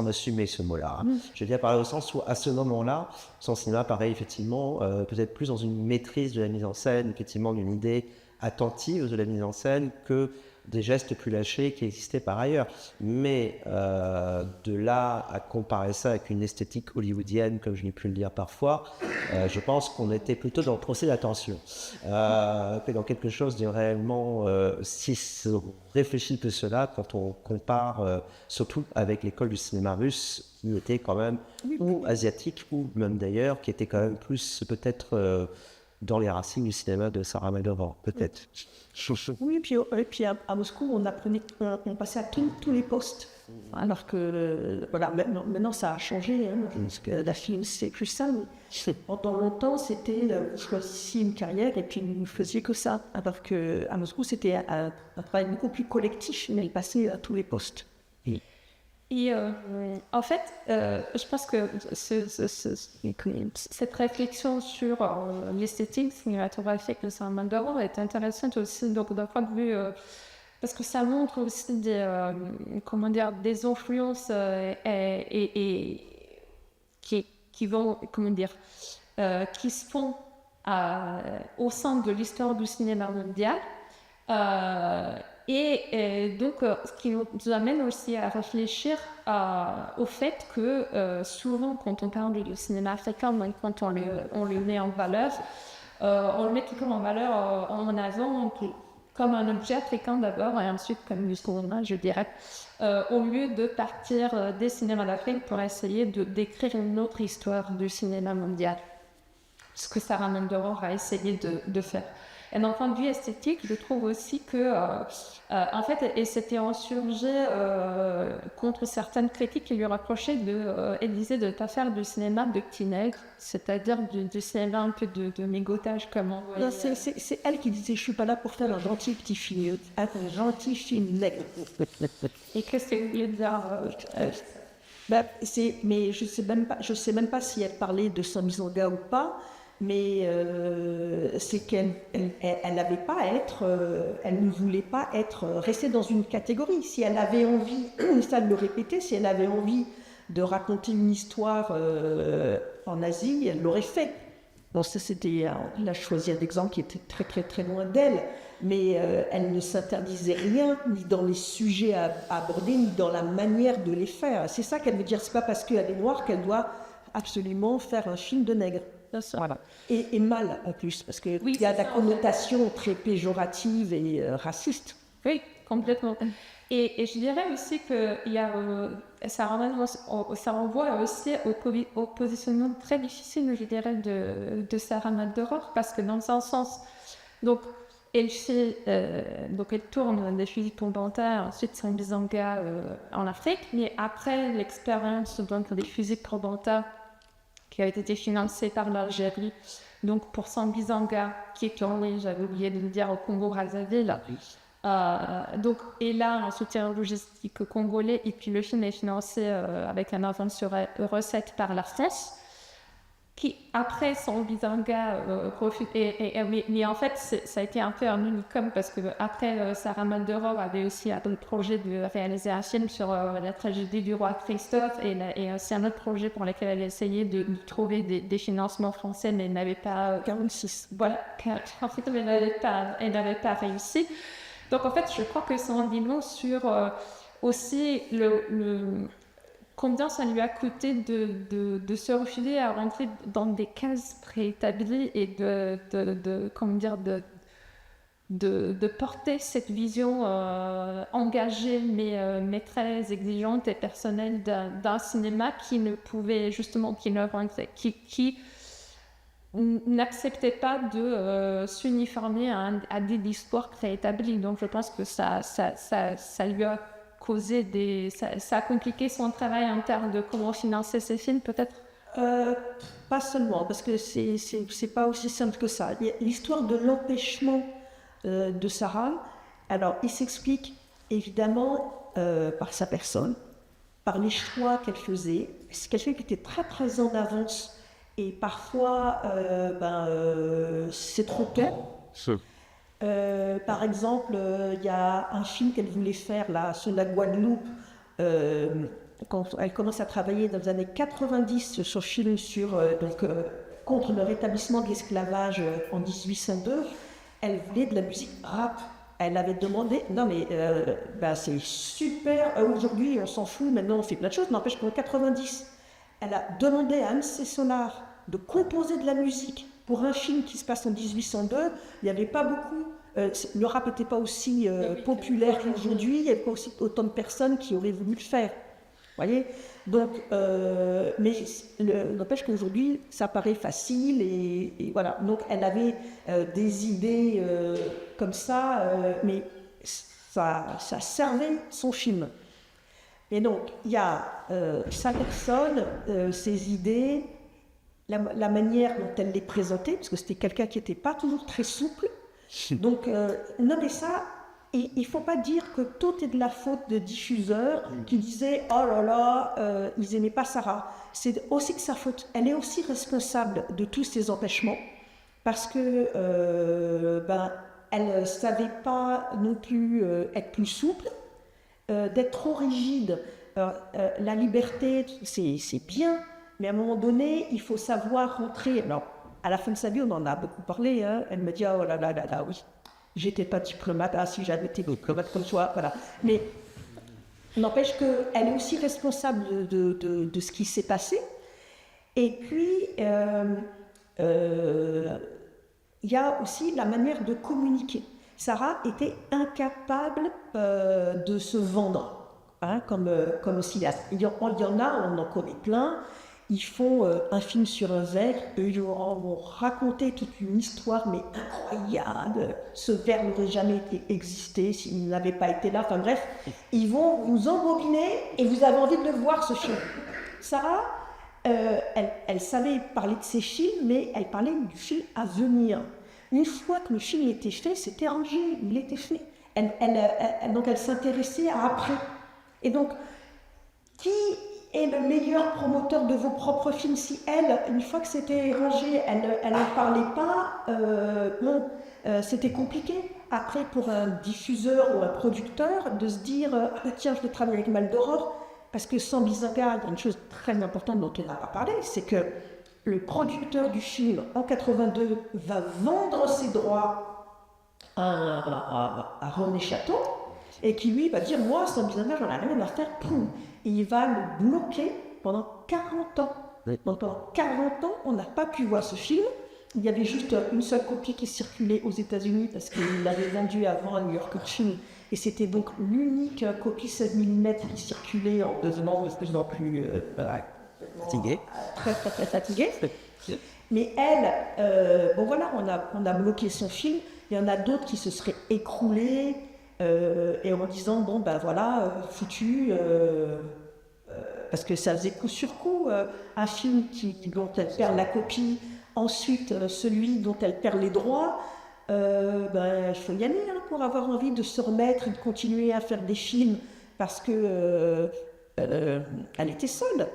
assumer ce mot-là. Je veux dire par au sens où, à ce moment-là, son cinéma paraît effectivement peut-être plus dans une maîtrise de la mise en scène, effectivement d'une idée attentive de la mise en scène que des gestes plus lâchés qui existaient par ailleurs. Mais de là à comparer ça avec une esthétique hollywoodienne, comme je l'ai pu le dire parfois, je pense qu'on était plutôt dans le procès d'attention. Que dans quelque chose de réellement, si on réfléchit de cela, quand on compare surtout avec l'école du cinéma russe, qui était quand même, ou asiatique, ou même d'ailleurs, qui était quand même plus peut-être dans les racines du cinéma de Sarah Aldovan, peut-être. Oui, et puis à Moscou, on passait à tous les postes. Alors que, voilà, maintenant ça a changé, hein, parce que la film, c'est plus ça. Mais pendant longtemps, c'était, vous choisissiez une carrière et puis vous ne faisiez que ça. Alors qu'à Moscou, c'était un travail beaucoup plus collectif, mais il passait à tous les postes. Et en fait, je pense que cette réflexion sur l'esthétique cinématographique de Sarah Aldovan est intéressante aussi, donc d'un point de vue, parce que ça montre aussi des influences qui vont, qui se font au sein de l'histoire du cinéma mondial. Et donc, ce qui nous amène aussi à réfléchir au fait que souvent, quand on parle du cinéma africain, quand on le met en valeur, on le met toujours en valeur, en avant, comme un objet africain d'abord, et ensuite comme du cinéma, je dirais, au lieu de partir des cinémas d'Afrique pour essayer de décrire une autre histoire du cinéma mondial. Ce que Sarah Aldovan a essayé de faire. Et d'un point de vue esthétique, je trouve aussi que, en fait, elle s'était insurgée contre certaines critiques qui lui reprochaient elle disait de ne pas faire du cinéma de teenage, c'est-à-dire du cinéma un peu de mégotage, comme on voit. C'est elle qui disait « je suis pas là pour faire un gentil petit film, un gentil film nègre ». Et qu'est-ce que vous voulez dire mais je sais même pas si elle parlait de son misandra ou pas. Mais c'est qu'elle n'avait pas à être, elle ne voulait pas rester dans une catégorie. Si elle avait envie, ça de le répéter, si elle avait envie de raconter une histoire en Asie, elle l'aurait fait. Donc ça, elle a choisi un exemple qui était très très très loin d'elle, mais elle ne s'interdisait rien, ni dans les sujets à aborder, ni dans la manière de les faire. C'est ça qu'elle veut dire. C'est pas parce qu'elle est noire qu'elle doit absolument faire un film de nègre. Voilà. Et mal en plus, parce qu'il y a la connotation très péjorative et raciste. Oui, complètement. Et je dirais aussi que ça renvoie aussi au positionnement très difficile, je dirais, de Sarah Maldoror, parce que dans un sens, donc, donc elle tourne des fusils Tombanta, ensuite son Bizanga en Afrique, mais après l'expérience donc, des fusils Tombanta qui a été financée par l'Algérie, donc pour son Bizanga qui est tourné, j'avais oublié de le dire, au Congo-Brazzaville. Donc, et là, un soutien logistique congolais, et puis le film est financé avec un avance sur recette par la France, qui, après son Bizanga, mais en fait, ça a été un peu un unicum, parce que après Sarah Maldoror avait aussi un projet de réaliser un film sur la tragédie du roi Christophe, et aussi un autre projet pour lequel elle a essayé de trouver des financements français, mais elle n'avait pas... 46. Voilà, en fait, elle n'avait pas réussi. Donc en fait, je crois que ça en dit long sur aussi combien ça lui a coûté de se refuser à rentrer dans des cases préétablies et de porter cette vision engagée mais très exigeante et personnelle d'un cinéma qui ne pouvait justement, qui n'acceptait pas de s'uniformer à des histoires préétablies. Donc je pense que ça lui a causé ça a compliqué son travail en termes de comment financer ses films, peut-être. Pas seulement, parce que c'est pas aussi simple que ça. L'histoire de l'empêchement de Sarah, alors il s'explique évidemment par sa personne, par les choix qu'elle faisait. C'est quelqu'un qui était très très en avance, et parfois c'est trop tôt. Par exemple, il y a un film qu'elle voulait faire là sur la Guadeloupe, quand elle commence à travailler dans les années 90 sur film contre le rétablissement de l'esclavage en 1802. Elle voulait de la musique rap. Elle avait demandé, non mais c'est super, aujourd'hui on s'en fout, maintenant on fait plein de choses, n'empêche qu'en 90, elle a demandé à MC Solar de composer de la musique pour un film qui se passe en 1802. Il n'y avait pas beaucoup, le rap n'était pas aussi populaire qu'aujourd'hui, il n'y avait pas aussi autant de personnes qui auraient voulu le faire. Voyez, donc, mais n'empêche qu'aujourd'hui, ça paraît facile et voilà. Donc, elle avait des idées comme ça, mais ça servait son film. Et donc, il y a sa personne, ses idées, la manière dont elle les présentait, parce que c'était quelqu'un qui n'était pas toujours très souple. Donc, non, mais ça. Et il ne faut pas dire que tout est de la faute de diffuseurs qui disaient « Oh là là, ils n'aimaient pas Sarah ». C'est aussi de sa faute. Elle est aussi responsable de tous ces empêchements parce que elle ne savait pas non plus être plus souple, d'être trop rigide. La liberté, c'est bien, mais à un moment donné, il faut savoir rentrer. Alors, à la fin de sa vie, on en a beaucoup parlé. Hein. Elle me dit « Oh là là là là, oui ». J'étais pas diplomate, si j'avais été diplomate comme toi, voilà. Mais n'empêche qu'elle est aussi responsable de ce qui s'est passé. Et puis, il y a aussi la manière de communiquer. Sarah était incapable de se vendre, hein, comme cinéaste. Il y en a, on en connaît plein. Ils font un film sur un verre, ils vont raconter toute une histoire, mais incroyable. Ce verre n'aurait jamais existé s'il n'avait pas été là. Enfin bref, ils vont vous embobiner et vous avez envie de le voir, ce film. Sarah, elle savait parler de ses films, mais elle parlait du film à venir. Une fois que le film était fait, c'était rangé, il était fait. Donc elle s'intéressait à après. Et donc, qui est le meilleur promoteur de vos propres films? Si elle, une fois que c'était rangé, elle ne parlait pas, c'était compliqué. Après, pour un diffuseur ou un producteur, de se dire tiens, je vais travailler avec Maldoror, parce que sans Bizanga, il y a une chose très importante dont on n'a pas parlé, c'est que le producteur du film, en 82, va vendre ses droits à René Château, et qui lui va dire moi, sans Bizanga, j'en ai rien à faire, poum. Et il va le bloquer pendant 40 ans. Donc, pendant 40 ans, on n'a pas pu voir ce film. il y avait juste une seule copie qui circulait aux États-Unis parce qu'il l'avait vendue avant à New York Film. Et c'était donc l'unique copie 16 mm qui circulait en devenant de plus en plus Fatigué. très fatiguée. Mais elle, bon voilà, on a bloqué son film. Il y en a d'autres qui se seraient écroulés et en disant bon ben voilà, foutu. Parce que ça faisait coup sur coup, un film dont elle perd la copie, ensuite celui dont elle perd les droits, il faut y aller pour avoir envie de se remettre et de continuer à faire des films, parce que elle était seule.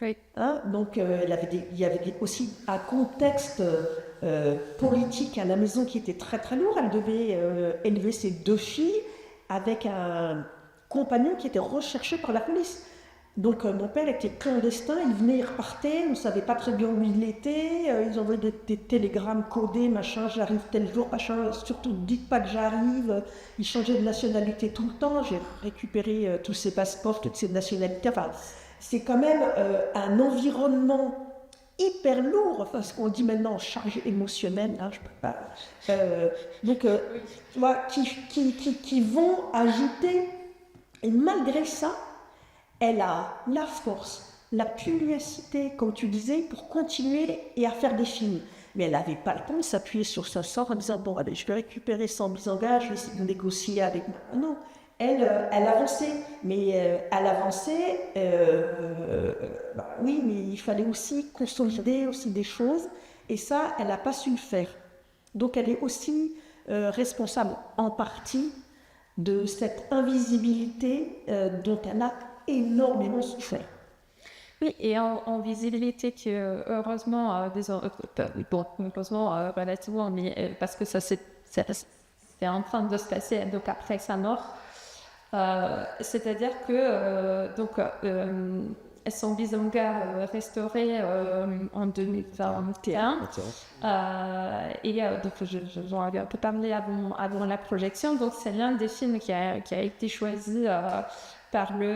Oui. Hein, donc il y avait aussi un contexte politique à la maison qui était très très lourd. Elle devait élever ses 2 filles avec un compagnon qui était recherché par la police. Donc mon père était clandestin, il venait, il repartait, on ne savait pas très bien où il était, ils envoyaient des télégrammes codés, machin, j'arrive tel jour, machin, surtout dites pas que j'arrive, il changeait de nationalité tout le temps, j'ai récupéré tous ses passeports, toutes ses nationalités, enfin c'est quand même un environnement hyper lourd, enfin ce qu'on dit maintenant charge émotionnelle, hein, je peux pas. Donc tu vois, qui vont ajouter, et malgré ça, elle a la force, la pugnacité, comme tu disais, pour continuer et à faire des films. Mais elle n'avait pas le temps de s'appuyer sur sa sort en disant bon, allez, je vais récupérer 100 mise en gage, je vais essayer de négocier avec moi. Non, elle avançait. Mais elle avançait, oui, mais il fallait aussi consolider aussi des choses. Et ça, elle n'a pas su le faire. Donc elle est aussi responsable en partie de cette invisibilité dont elle a énormément souffert. Oui, et en visibilité qui heureusement, heureusement relativement, mais parce que ça c'est en train de se passer donc après sa mort. C'est-à-dire que son Bisonga restauré en 2021 donc j'en avais un peu parlé avant la projection, donc c'est l'un des films qui a été choisi par le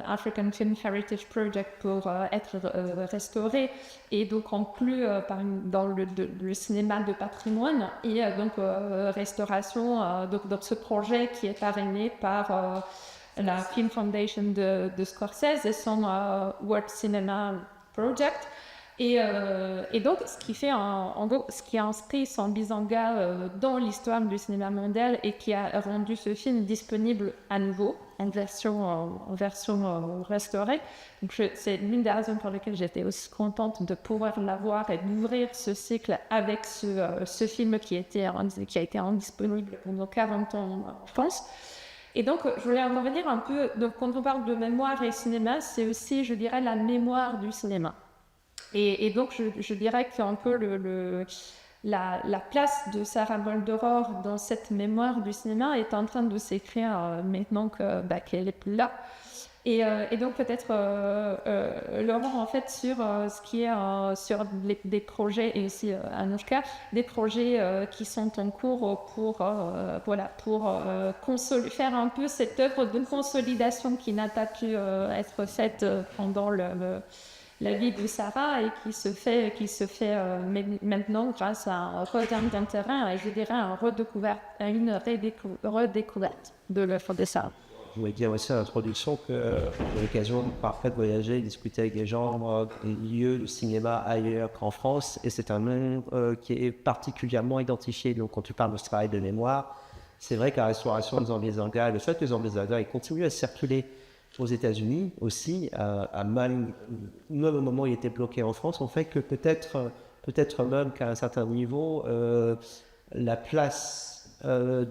African Film Heritage Project pour être restauré et donc inclus dans le cinéma de patrimoine et restauration donc ce projet qui est parrainé par la Film Foundation de Scorsese et son World Cinema Project. Et donc, ce qui fait en gros, ce qui a inscrit son Bisanga dans l'histoire du cinéma mondial et qui a rendu ce film disponible à nouveau en version restaurée. Donc, c'est l'une des raisons pour lesquelles j'étais aussi contente de pouvoir l'avoir et d'ouvrir ce cycle avec ce film qui a été indisponible pendant 40 ans en France. Et donc, je voulais en revenir un peu, donc, quand on parle de mémoire et cinéma, c'est aussi, je dirais, la mémoire du cinéma. Et donc, je dirais qu'un peu la place de Sarah Moldoror dans cette mémoire du cinéma est en train de s'écrire maintenant qu'elle est plus là. Et donc, peut-être, Laurent, en fait, sur ce qui est sur des projets, et aussi Anouchka, des projets qui sont en cours pour faire un peu cette œuvre de consolidation qui n'a pas pu être faite pendant la vie de Sarah et qui se fait maintenant grâce à un regain d'intérêt et je dirais une redécouverte de l'œuvre de Sarah. Je voulais dire aussi à l'introduction que j'ai l'occasion parfaite de voyager, discuter avec des gens des lieux de cinéma ailleurs qu'en France et c'est un monde qui est particulièrement identifié. Donc quand tu parles de ce travail de mémoire, c'est vrai qu'à la restauration des Ambizanga, le fait que les Ambizanga continuent à circuler aux États-Unis aussi, même au moment où il était bloqué en France, on fait que peut-être même qu'à un certain niveau, la place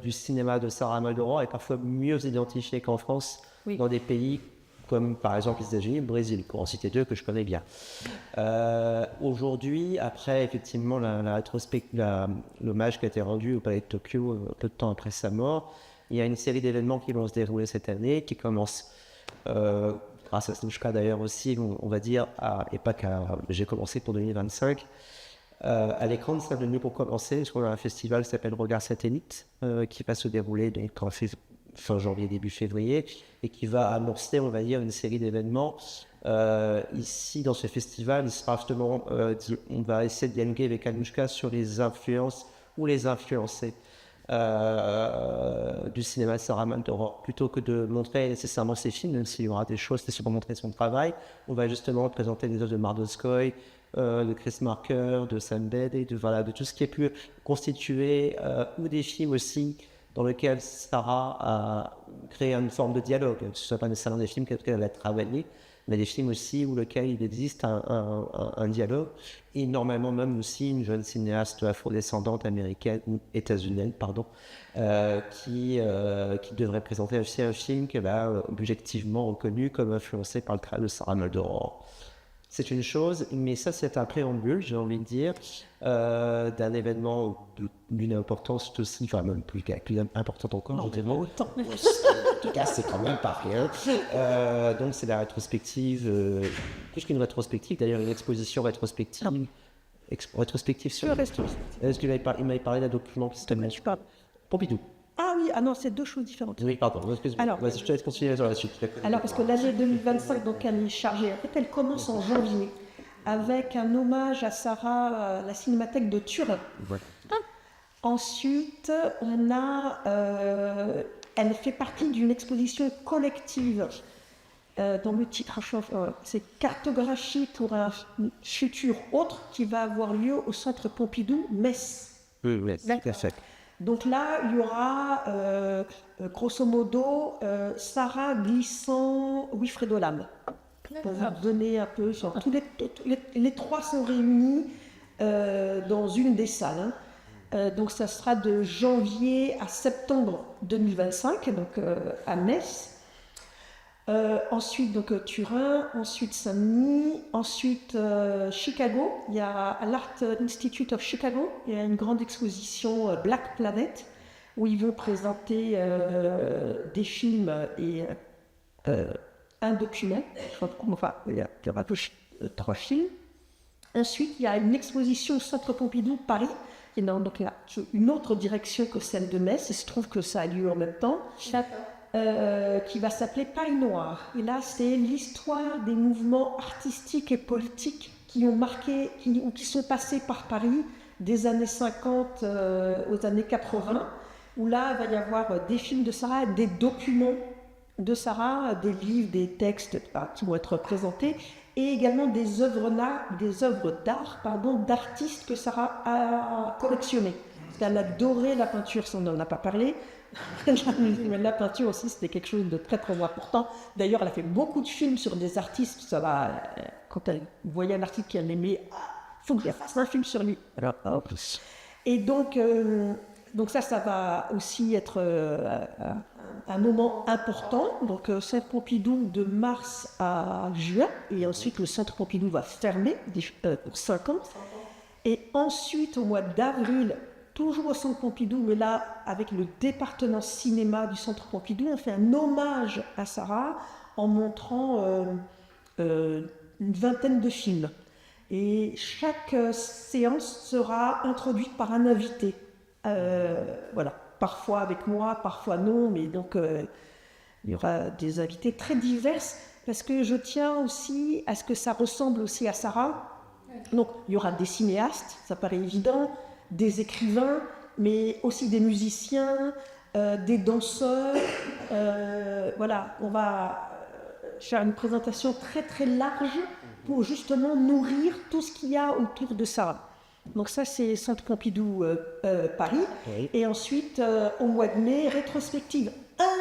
du cinéma de Sarah Moldoror est parfois mieux identifiée qu'en France, oui, dans des pays comme par exemple les États-Unis, le Brésil, pour en citer 2 que je connais bien. Aujourd'hui, après effectivement l'hommage qui a été rendu au Palais de Tokyo peu de temps après sa mort, il y a une série d'événements qui vont se dérouler cette année, qui commencent grâce à Snouchka d'ailleurs aussi, on va dire, j'ai commencé pour 2025. À l'écran de Saint-Denis pour commencer, on a un festival qui s'appelle Regard Satellite qui va se dérouler donc, fin janvier, début février, et qui va amorcer, on va dire, une série d'événements. Ici, dans ce festival, il sera justement, on va essayer de dialoguer avec Anouchka sur les influences ou les influencés du cinéma de Sarah Maldoror. Plutôt que de montrer nécessairement ses films, même s'il y aura des choses pour montrer son travail, on va justement présenter des œuvres de Mardoskoy, de Chris Marker, de Sam Bede, et de tout ce qui est pu constituer, ou des films aussi dans lesquels Sarah a créé une forme de dialogue. Ce ne sont pas nécessairement des films qu'elle a travaillé, mais des films aussi où lequel il existe un dialogue, et normalement même aussi une jeune cinéaste afrodescendante américaine, ou états-unienne, pardon, qui devrait présenter aussi un film qu'elle a objectivement reconnu comme influencé par le travail de Sarah Maldoror. C'est une chose, mais ça c'est un préambule, j'ai envie de dire, d'un événement d'une importance aussi, enfin même plus importante encore, je dirais. Autant. En tout cas, c'est quand même pas rien. Donc c'est la rétrospective, plus qu'une rétrospective, d'ailleurs une exposition rétrospective. Rétrospective sur... Est-ce qu'il m'avait parlé d'un document qui s'appelle Pompidou. Ah oui, non, c'est deux choses différentes. Oui, pardon, excuse-moi. Alors, je te laisse continuer sur la suite. Alors, parce que l'année 2025, donc, elle est chargée. En fait, elle commence en janvier avec un hommage à Sarah, à la Cinémathèque de Turin. Ouais. Ensuite, on a, elle fait partie d'une exposition collective dont le titre c'est Cartographie pour un futur autre qui va avoir lieu au Centre Pompidou, Metz. Oui, tout à fait. Donc là, il y aura, grosso modo, Sarah glissant Wilfredo Lam. Pour vous donner un peu, les trois sont réunis dans une des salles. Donc ça sera de janvier à septembre 2025, donc à Metz. Ensuite, donc Turin, ensuite Saint-Denis, ensuite Chicago. Il y a à l'Art Institute of Chicago, il y a une grande exposition Black Planet où ils vont présenter des films et un document. Enfin, il y aura trois films. Ensuite, il y a une exposition au Centre Pompidou Paris. Et donc là, une autre direction que celle de Metz. Il se trouve que ça a lieu en même temps. Qui va s'appeler Paris Noir. Et là, c'est l'histoire des mouvements artistiques et politiques qui ont marqué, qui sont passés par Paris des années 50 aux années 80, où là, il va y avoir des films de Sarah, des documents de Sarah, des livres, des textes qui vont être présentés, et également des œuvres d'art, d'artistes que Sarah a collectionnées. Elle a adoré la peinture, ça on n'en a pas parlé. La peinture aussi, c'était quelque chose de très très important. D'ailleurs, elle a fait beaucoup de films sur des artistes. Ça va, quand elle voyait un artiste qu'elle aimait, il faut qu'elle fasse un film sur lui. Alors, et donc ça va aussi être un moment important. Donc, Centre Pompidou de mars à juin, et ensuite le Centre Pompidou va fermer pour 5 ans. Et ensuite, au mois d'avril, toujours au Centre Pompidou, mais là, avec le département cinéma du Centre Pompidou, on fait un hommage à Sarah en montrant une vingtaine de films. Et chaque séance sera introduite par un invité. Voilà, parfois avec moi, parfois non, mais donc il y aura des invités très divers, parce que je tiens aussi à ce que ça ressemble aussi à Sarah. Donc, il y aura des cinéastes, ça paraît évident, des écrivains, mais aussi des musiciens, des danseurs. Voilà, on va faire une présentation très très large pour justement nourrir tout ce qu'il y a autour de ça. Donc ça, c'est Centre Pompidou Paris. Oui. Et ensuite, au mois de mai, rétrospective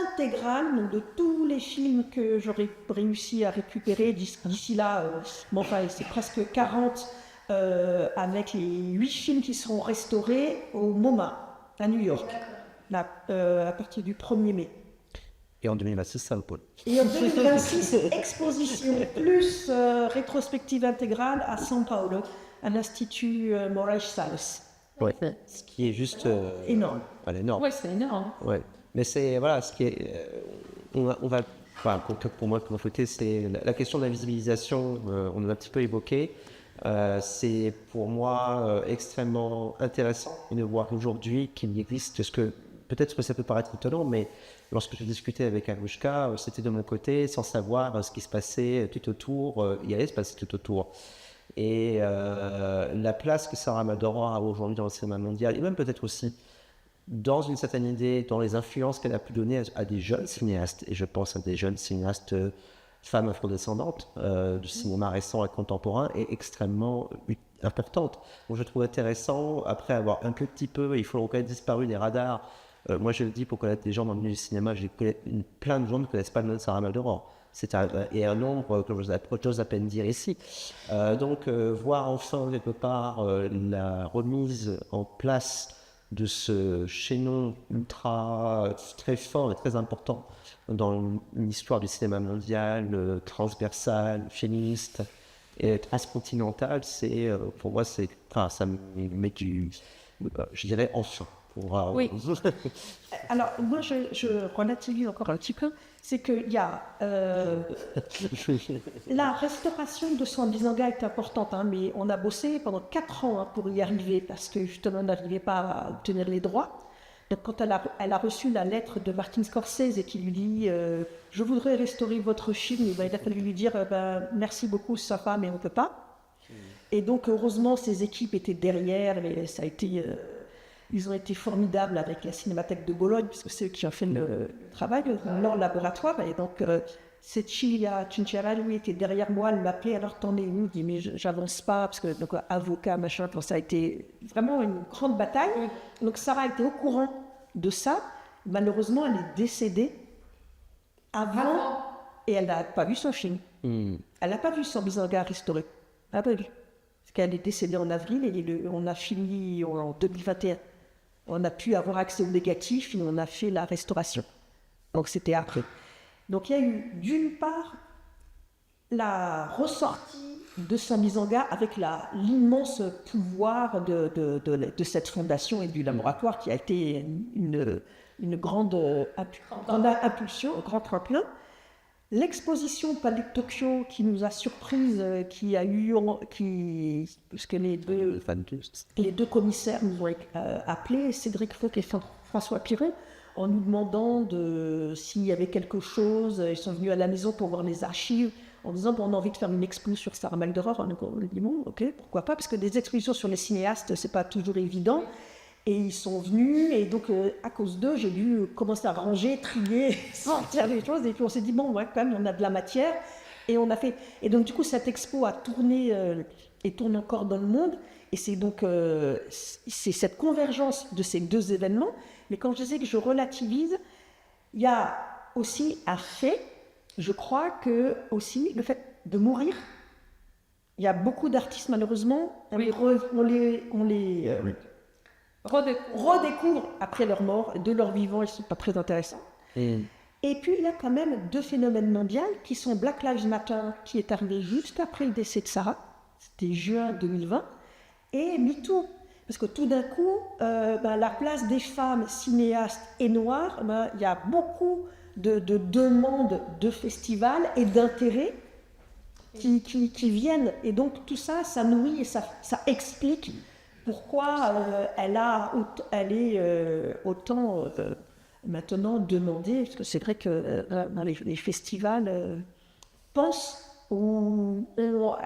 intégrale, donc de tous les films que j'aurais réussi à récupérer d'ici là. Bon, enfin, c'est presque 40. Avec les 8 films qui seront restaurés au MoMA, à New York, là, à partir du 1er mai. Et en 2026, ça Paul. Et en 2026, exposition plus rétrospective intégrale à São Paulo, à l'Institut Moraes Salles. Oui, ce qui est juste... énorme. Voilà, énorme. Oui, c'est énorme. Ouais. Mais c'est, voilà, ce qui est... on va enfin, pour moi, comme côté, c'est la question de la visibilisation, on en a un petit peu évoqué. C'est pour moi extrêmement intéressant de voir aujourd'hui qu'il existe, parce que peut-être que ça peut paraître étonnant, mais lorsque je discutais avec Anouchka, c'était de mon côté, sans savoir ce qui se passait tout autour, il allait se passer tout autour. Et la place que Sarah Maldoror a aujourd'hui dans le cinéma mondial, et même peut-être aussi dans une certaine idée, dans les influences qu'elle a pu donner à des jeunes cinéastes, et je pense à des jeunes cinéastes femmes afrodescendantes du cinéma récent et contemporain, est extrêmement importante. Donc je trouve intéressant, après avoir un petit peu, il faut le reconnaître, disparu des radars. Moi je le dis, pour connaître les gens dans le milieu du cinéma, plein de gens ne connaissent pas le nom de Sarah Maldoror. Et un nombre que j'ose à peine dire ici. Donc voir enfin quelque part la remise en place de ce chaînon ultra très fort et très important dans l'histoire du cinéma mondial, transversal, féministe et transcontinental, c'est pour moi ça me met je dirais enfin. Oui. Alors, moi, je relativise encore un petit peu, c'est qu'il y a la restauration de son Bisanga est importante, hein, mais on a bossé pendant 4 ans pour y arriver, parce que justement, on n'arrivait pas à obtenir les droits. Donc, quand elle a reçu la lettre de Martin Scorsese qui lui dit je voudrais restaurer votre film, il a fallu lui dire merci beaucoup, Safa, mais on ne peut pas. Et donc, heureusement, ses équipes étaient derrière, et ça a été... Ils ont été formidables avec la Cinémathèque de Bologne, puisque c'est eux qui ont fait le travail, leur laboratoire. Et donc, Cecilia Cinciara, lui, était derrière moi, elle m'appelait, alors t'en es où? Je dis, mais j'avance pas, parce que, donc, avocat, machin, ça a été vraiment une grande bataille. Donc, Sarah était au courant de ça. Malheureusement, elle est décédée avant, et elle n'a pas vu son film. Elle n'a pas vu son Bisanga restauré. Elle n'a pas vu. Parce qu'elle est décédée en avril, et on a fini en 2021. On a pu avoir accès au négatif et on a fait la restauration. Donc c'était après. Donc il y a eu d'une part la ressortie de Saint-Bisanga avec l'immense pouvoir de cette fondation et du laboratoire qui a été une grande impulsion, un grand tremplin. L'exposition Palais de Tokyo qui nous a surprise, puisque les deux commissaires nous ont appelés, Cédric Fauque et François Piron, en nous demandant s'il y avait quelque chose. Ils sont venus à la maison pour voir les archives, en disant on a envie de faire une expo sur Sarah Maldoror. On a dit bon, ok, pourquoi pas, parce que des expositions sur les cinéastes, c'est pas toujours évident. Et ils sont venus, et donc à cause d'eux, j'ai dû commencer à ranger, trier, sortir des choses. Et puis on s'est dit, bon, ouais, quand même, on a de la matière. Et on a fait. Et donc, du coup, cette expo a tourné et tourne encore dans le monde. Et c'est donc c'est cette convergence de ces deux événements. Mais quand je disais que je relativise, il y a aussi un fait, je crois que aussi le fait de mourir. Il y a beaucoup d'artistes, malheureusement, on les redécouvrent après leur mort. De leur vivant, ils ne sont pas très intéressants. Et puis, il y a quand même deux phénomènes mondiaux qui sont Black Lives Matter, qui est arrivé juste après le décès de Sarah, c'était juin 2020, et MeToo. Parce que tout d'un coup, la place des femmes cinéastes et noires, il y a beaucoup de demandes de festivals et d'intérêts qui viennent. Et donc, tout ça, ça nourrit et ça explique pourquoi elle est autant maintenant demandée, parce que c'est vrai que les festivals pensent finalement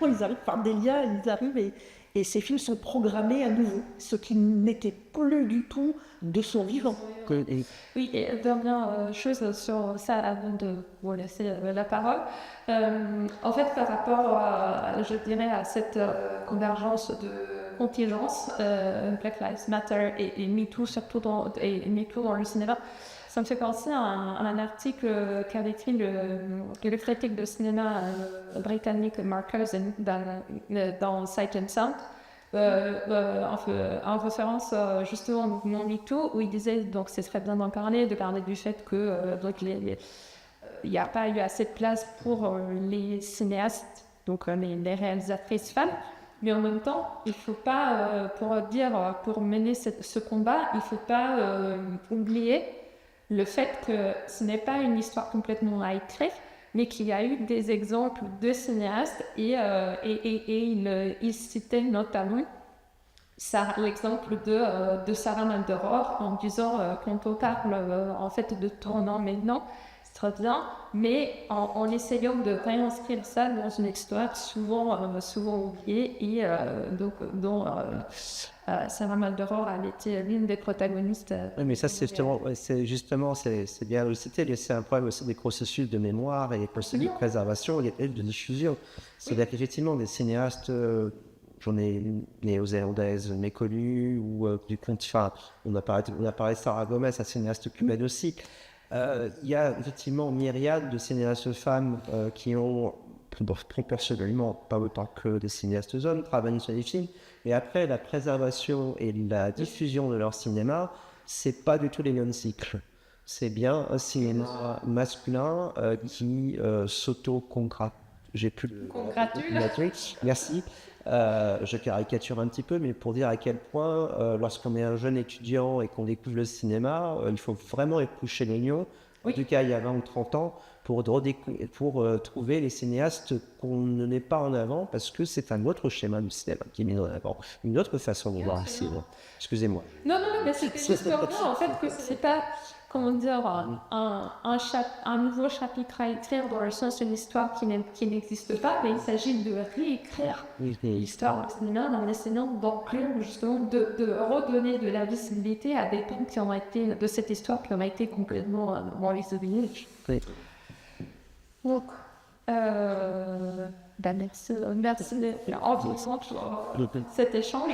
ils arrivent par des liens, ils arrivent et ces films sont programmés à nouveau, ce qui n'était plus du tout de son vivant. Oui, et dernière chose sur ça avant de vous laisser la parole. En fait, par rapport je dirais, à cette convergence de contingence, Black Lives Matter et MeToo, surtout MeToo dans le cinéma, ça me fait penser à un article qu'avait écrit le critique de cinéma britannique Mark Cousin dans Sight and Sound, en référence justement au mouvement MeToo, où il disait donc ce serait bien d'en parler, de parler du fait que il n'y a pas eu assez de place pour les cinéastes, donc les réalisatrices femmes. Mais en même temps, il ne faut pas, pour mener ce combat, il ne faut pas oublier le fait que ce n'est pas une histoire complètement à écrire, mais qu'il y a eu des exemples de cinéastes et il citait notamment l'exemple de Sarah Maldoror en disant quand on parle en fait de tournant maintenant, c'est très bien, mais en essayant de réinscrire ça dans une histoire souvent oubliée et dont Sarah Maldoror a été l'une des protagonistes. Oui, mais ça, c'est bien de le citer, c'est un problème aussi des processus de mémoire et des processus de préservation et de diffusion. C'est-à-dire qu'effectivement, des cinéastes, j'en ai néo-zélandaises méconnues, ou du compte, enfin, on a parlé de Sarah Gomez, un cinéaste cubaine aussi. Il y a effectivement une myriade de cinéastes femmes qui ont, personnellement, pas autant que des cinéastes hommes, travaillé sur des films. Et après, la préservation et la diffusion de leur cinéma, c'est pas du tout les mêmes cycles. C'est bien un cinéma masculin qui s'auto-congratule. J'ai plus le... Congratule. Merci. Je caricature un petit peu, mais pour dire à quel point, lorsqu'on est un jeune étudiant et qu'on découvre le cinéma, il faut vraiment éplucher l'oignon, en tout cas il y a 20 ou 30 ans, pour trouver les cinéastes qu'on ne met pas en avant, parce que c'est un autre schéma du cinéma qui est mis en avant, une autre façon de voir le cinéma. Excusez-moi. Non, mais c'était juste pour dire en fait que c'est pas, comment dire, un nouveau chapitre à écrire dans le sens d'une histoire qui n'existe pas, mais il s'agit de réécrire l'histoire du cinéma en essayant d'inclure justement, de redonner de la visibilité à des pans qui ont été, de cette histoire qui ont été complètement oubliés. Oui. Donc, merci pour cet échange.